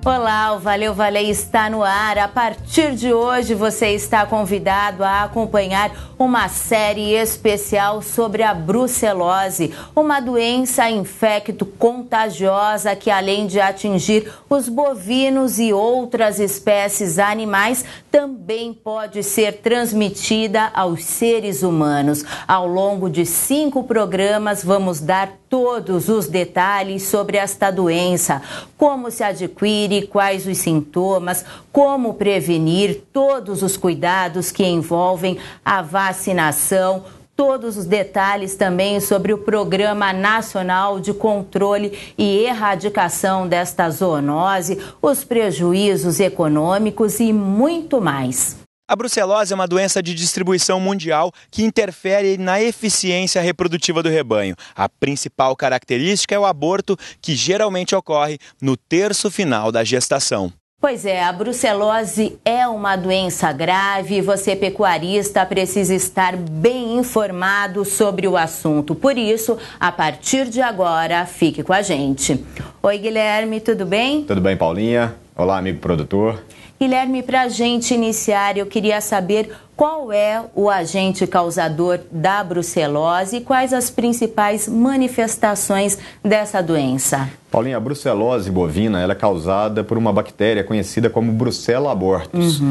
Olá, o Valeu Valer está no ar. A partir de hoje você está convidado a acompanhar uma série especial sobre a brucelose, uma doença infecto-contagiosa que, além de atingir os bovinos e outras espécies animais, também pode ser transmitida aos seres humanos. Ao longo de 5 programas, vamos dar todos os detalhes sobre esta doença, como se adquire, quais os sintomas, como prevenir, todos os cuidados que envolvem a vacinação, todos os detalhes também sobre o Programa Nacional de Controle e Erradicação desta zoonose, os prejuízos econômicos e muito mais. A brucelose é uma doença de distribuição mundial que interfere na eficiência reprodutiva do rebanho. A principal característica é o aborto, que geralmente ocorre no terço final da gestação. Pois é, a brucelose é uma doença grave e você, pecuarista, precisa estar bem informado sobre o assunto. Por isso, a partir de agora, fique com a gente. Oi, Guilherme, tudo bem? Tudo bem, Paulinha? Olá, amigo produtor. Guilherme, para a gente iniciar, eu queria saber qual é o agente causador da brucelose e quais as principais manifestações dessa doença. Paulinha, a brucelose bovina ela é causada por uma bactéria conhecida como Brucella abortus,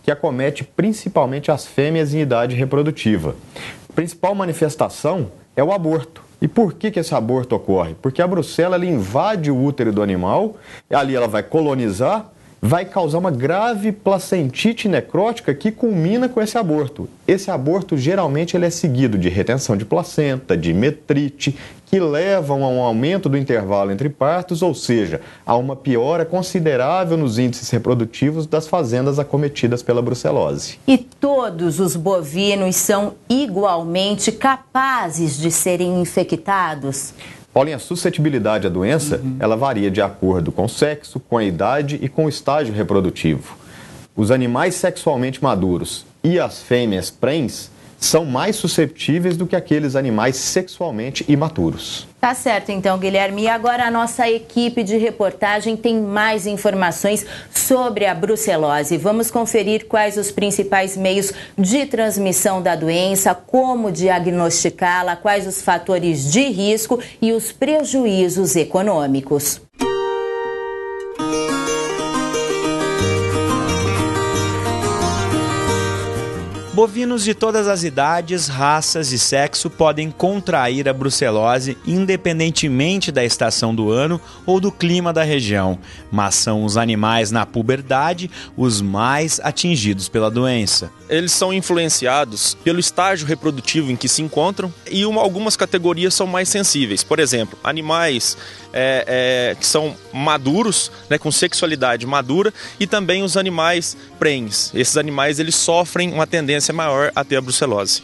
que acomete principalmente as fêmeas em idade reprodutiva. A principal manifestação é o aborto. E por que esse aborto ocorre? Porque a brucela ela invade o útero do animal, e ali ela vai colonizar, vai causar uma grave placentite necrótica que culmina com esse aborto. Esse aborto geralmente ele é seguido de retenção de placenta, de metrite, que levam a um aumento do intervalo entre partos, ou seja, a uma piora considerável nos índices reprodutivos das fazendas acometidas pela brucelose. E todos os bovinos são igualmente capazes de serem infectados? Paulinha, a suscetibilidade à doença, ela varia de acordo com o sexo, com a idade e com o estágio reprodutivo. Os animais sexualmente maduros e as fêmeas prens são mais susceptíveis do que aqueles animais sexualmente imaturos. Tá certo, então, Guilherme. E agora a nossa equipe de reportagem tem mais informações sobre a brucelose. Vamos conferir quais os principais meios de transmissão da doença, como diagnosticá-la, quais os fatores de risco e os prejuízos econômicos. Bovinos de todas as idades, raças e sexo podem contrair a brucelose independentemente da estação do ano ou do clima da região, mas são os animais na puberdade os mais atingidos pela doença. Eles são influenciados pelo estágio reprodutivo em que se encontram e algumas categorias são mais sensíveis. Por exemplo, animais que são maduros, né, com sexualidade madura, e também os animais prens. Esses animais eles sofrem uma tendência maior a ter a brucelose.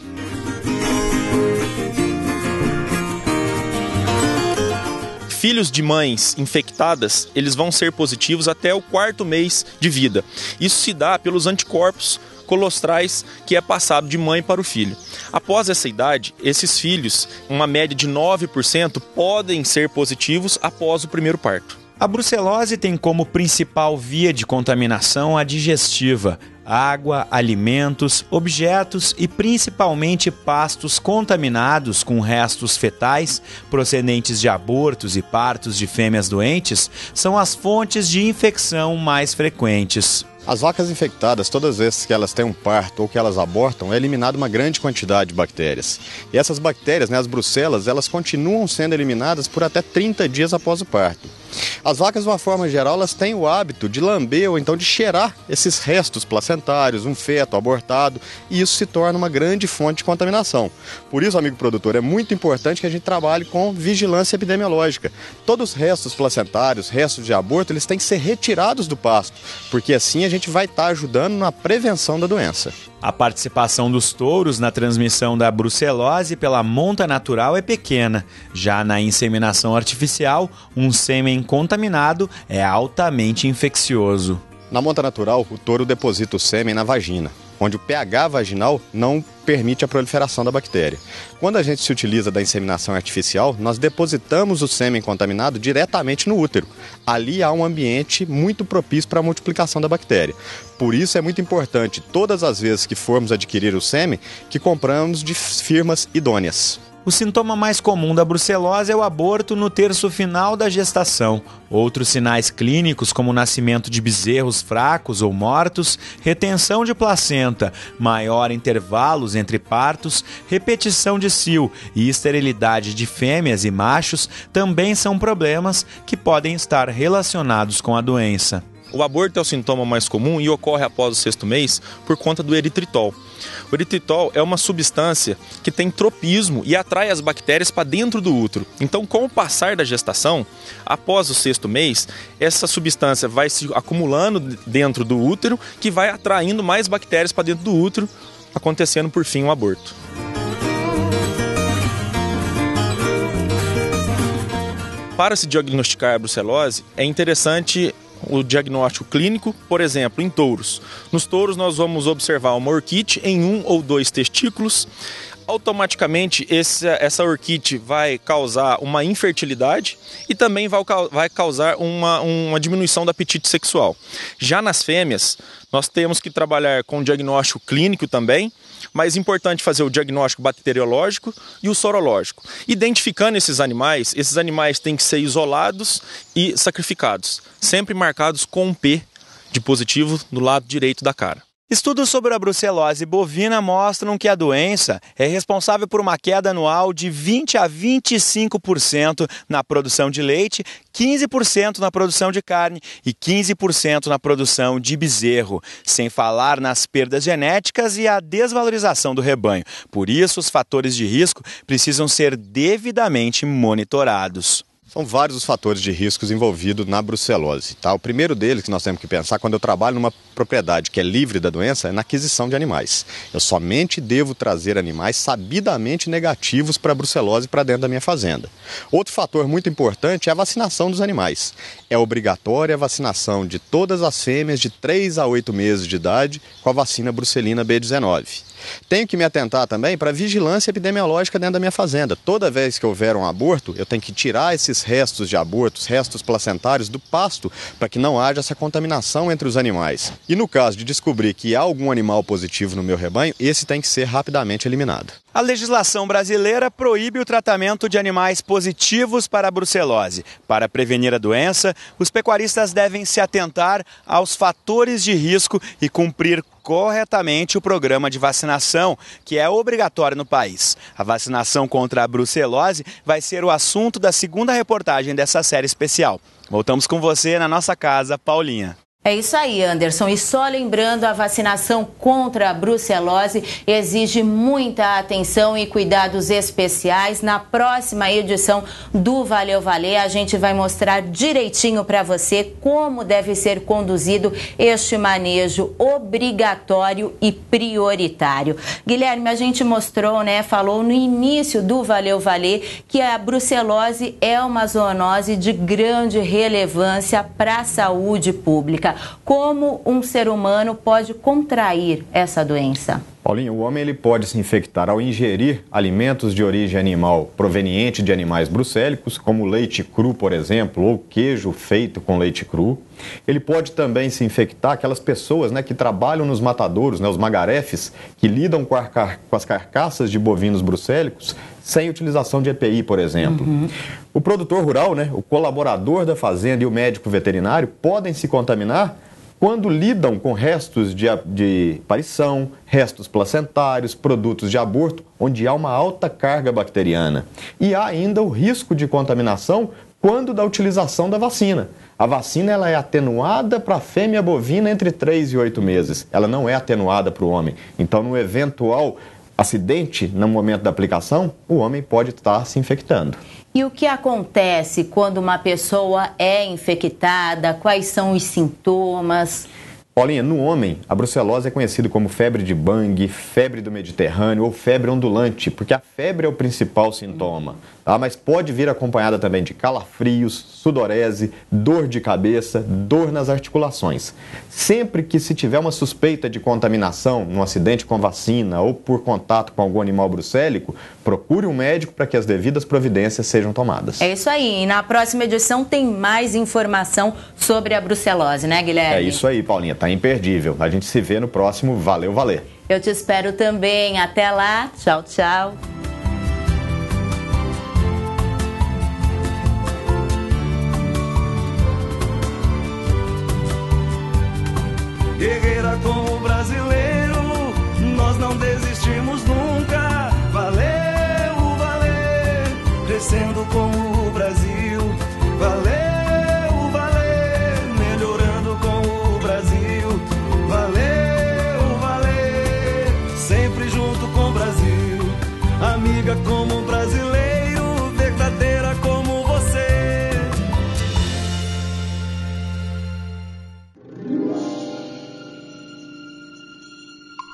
Filhos de mães infectadas, eles vão ser positivos até o 4º mês de vida. Isso se dá pelos anticorpos colostrais que é passado de mãe para o filho. Após essa idade, esses filhos, uma média de 9%, podem ser positivos após o primeiro parto. A brucelose tem como principal via de contaminação a digestiva, água, alimentos, objetos e principalmente pastos contaminados com restos fetais procedentes de abortos e partos de fêmeas doentes são as fontes de infecção mais frequentes. As vacas infectadas, todas as vezes que elas têm um parto ou que elas abortam, é eliminada uma grande quantidade de bactérias. E essas bactérias, as brucelas, elas continuam sendo eliminadas por até 30 dias após o parto. As vacas, de uma forma geral, elas têm o hábito de lamber ou então de cheirar esses restos placentários, um feto abortado, e isso se torna uma grande fonte de contaminação. Por isso, amigo produtor, é muito importante que a gente trabalhe com vigilância epidemiológica. Todos os restos placentários, restos de aborto, eles têm que ser retirados do pasto, porque assim a gente vai estar ajudando na prevenção da doença. A participação dos touros na transmissão da brucelose pela monta natural é pequena. Já na inseminação artificial, um sêmen contaminado é altamente infeccioso. Na monta natural, o touro deposita o sêmen na vagina. onde o pH vaginal não permite a proliferação da bactéria. Quando a gente se utiliza da inseminação artificial, nós depositamos o sêmen contaminado diretamente no útero. Ali há um ambiente muito propício para a multiplicação da bactéria. Por isso é muito importante, todas as vezes que formos adquirir o sêmen, que compramos de firmas idôneas. O sintoma mais comum da brucelose é o aborto no terço final da gestação. Outros sinais clínicos, como o nascimento de bezerros fracos ou mortos, retenção de placenta, maior intervalos entre partos, repetição de cio e esterilidade de fêmeas e machos, também são problemas que podem estar relacionados com a doença. O aborto é o sintoma mais comum e ocorre após o 6º mês por conta do eritritol. O eritritol é uma substância que tem tropismo e atrai as bactérias para dentro do útero. Então, com o passar da gestação, após o 6º mês, essa substância vai se acumulando dentro do útero, que vai atraindo mais bactérias para dentro do útero, acontecendo por fim o aborto. Para se diagnosticar a brucelose, é interessante o diagnóstico clínico, por exemplo, em touros. Nos touros nós vamos observar uma orquite em 1 ou 2 testículos. Automaticamente essa orquite vai causar uma infertilidade e também vai causar uma diminuição do apetite sexual. Já nas fêmeas, nós temos que trabalhar com o diagnóstico clínico também, mas é importante fazer o diagnóstico bacteriológico e o sorológico. Identificando esses animais têm que ser isolados e sacrificados, sempre marcados com um P de positivo no lado direito da cara. Estudos sobre a brucelose bovina mostram que a doença é responsável por uma queda anual de 20 a 25% na produção de leite, 15% na produção de carne e 15% na produção de bezerro, sem falar nas perdas genéticas e a desvalorização do rebanho. Por isso, os fatores de risco precisam ser devidamente monitorados. São vários os fatores de riscos envolvidos na brucelose. Tá? O primeiro deles que nós temos que pensar quando eu trabalho numa propriedade que é livre da doença é na aquisição de animais. Eu somente devo trazer animais sabidamente negativos para a brucelose para dentro da minha fazenda. Outro fator muito importante é a vacinação dos animais. É obrigatória a vacinação de todas as fêmeas de 3 a 8 meses de idade com a vacina brucelina B19. Tenho que me atentar também para a vigilância epidemiológica dentro da minha fazenda. Toda vez que houver um aborto, eu tenho que tirar esses restos de abortos, restos placentários do pasto, para que não haja essa contaminação entre os animais. E no caso de descobrir que há algum animal positivo no meu rebanho, esse tem que ser rapidamente eliminado. A legislação brasileira proíbe o tratamento de animais positivos para a brucelose. Para prevenir a doença, os pecuaristas devem se atentar aos fatores de risco e cumprir corretamente o programa de vacinação, que é obrigatório no país. A vacinação contra a brucelose vai ser o assunto da segunda reportagem dessa série especial. Voltamos com você na nossa casa, Paulinha. É isso aí, Anderson. E só lembrando, a vacinação contra a brucelose exige muita atenção e cuidados especiais. Na próxima edição do Valeu Valer, a gente vai mostrar direitinho para você como deve ser conduzido este manejo obrigatório e prioritário. Guilherme, a gente mostrou, falou no início do Valeu Valer que a brucelose é uma zoonose de grande relevância para a saúde pública. Como um ser humano pode contrair essa doença? Paulinho, o homem ele pode se infectar ao ingerir alimentos de origem animal proveniente de animais brucélicos, como leite cru, por exemplo, ou queijo feito com leite cru. Ele pode também se infectar aquelas pessoas que trabalham nos matadouros, os magarefes, que lidam com as carcaças de bovinos brucélicos sem utilização de EPI, por exemplo. O produtor rural, o colaborador da fazenda e o médico veterinário podem se contaminar quando lidam com restos de parição, restos placentários, produtos de aborto, onde há uma alta carga bacteriana. E há ainda o risco de contaminação quando da utilização da vacina. A vacina ela é atenuada para a fêmea bovina entre 3 e 8 meses. Ela não é atenuada para o homem. Então, no eventual acidente, no momento da aplicação, o homem pode estar se infectando. E o que acontece quando uma pessoa é infectada? Quais são os sintomas? Paulinha, no homem, a brucelose é conhecida como febre de Bang, febre do Mediterrâneo ou febre ondulante, porque a febre é o principal sintoma, tá? Mas pode vir acompanhada também de calafrios, sudorese, dor de cabeça, dor nas articulações. Sempre que se tiver uma suspeita de contaminação, num acidente com vacina ou por contato com algum animal brucélico, procure um médico para que as devidas providências sejam tomadas. É isso aí. E na próxima edição tem mais informação sobre a brucelose, né, Guilherme? É isso aí, Paulinha. Tá imperdível. A gente se vê no próximo Valeu, Valer. Eu te espero também. Até lá. Tchau, tchau. Guerreira como brasileiro, nós não desistimos nunca. Valeu, valer, crescendo como o Brasil. Valeu, valer, melhorando com o Brasil. Valeu, valer, sempre junto com o Brasil. Amiga como brasileiro, verdadeira como você.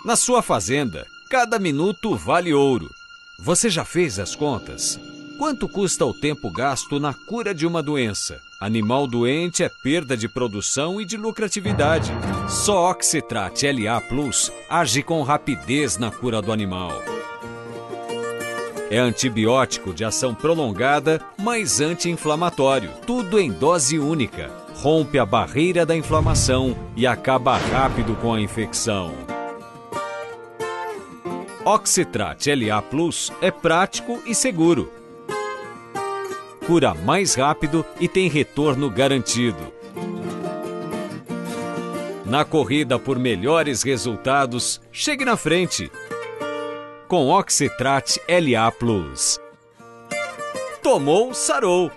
Na sua fazenda, cada minuto vale ouro. Você já fez as contas? Quanto custa o tempo gasto na cura de uma doença? Animal doente é perda de produção e de lucratividade. Só Oxitrat LA Plus age com rapidez na cura do animal. É antibiótico de ação prolongada, mas anti-inflamatório. Tudo em dose única. Rompe a barreira da inflamação e acaba rápido com a infecção. Oxitrat LA Plus é prático e seguro. Cura mais rápido e tem retorno garantido. Na corrida por melhores resultados, chegue na frente. Com Oxitrat LA Plus. Tomou, sarou.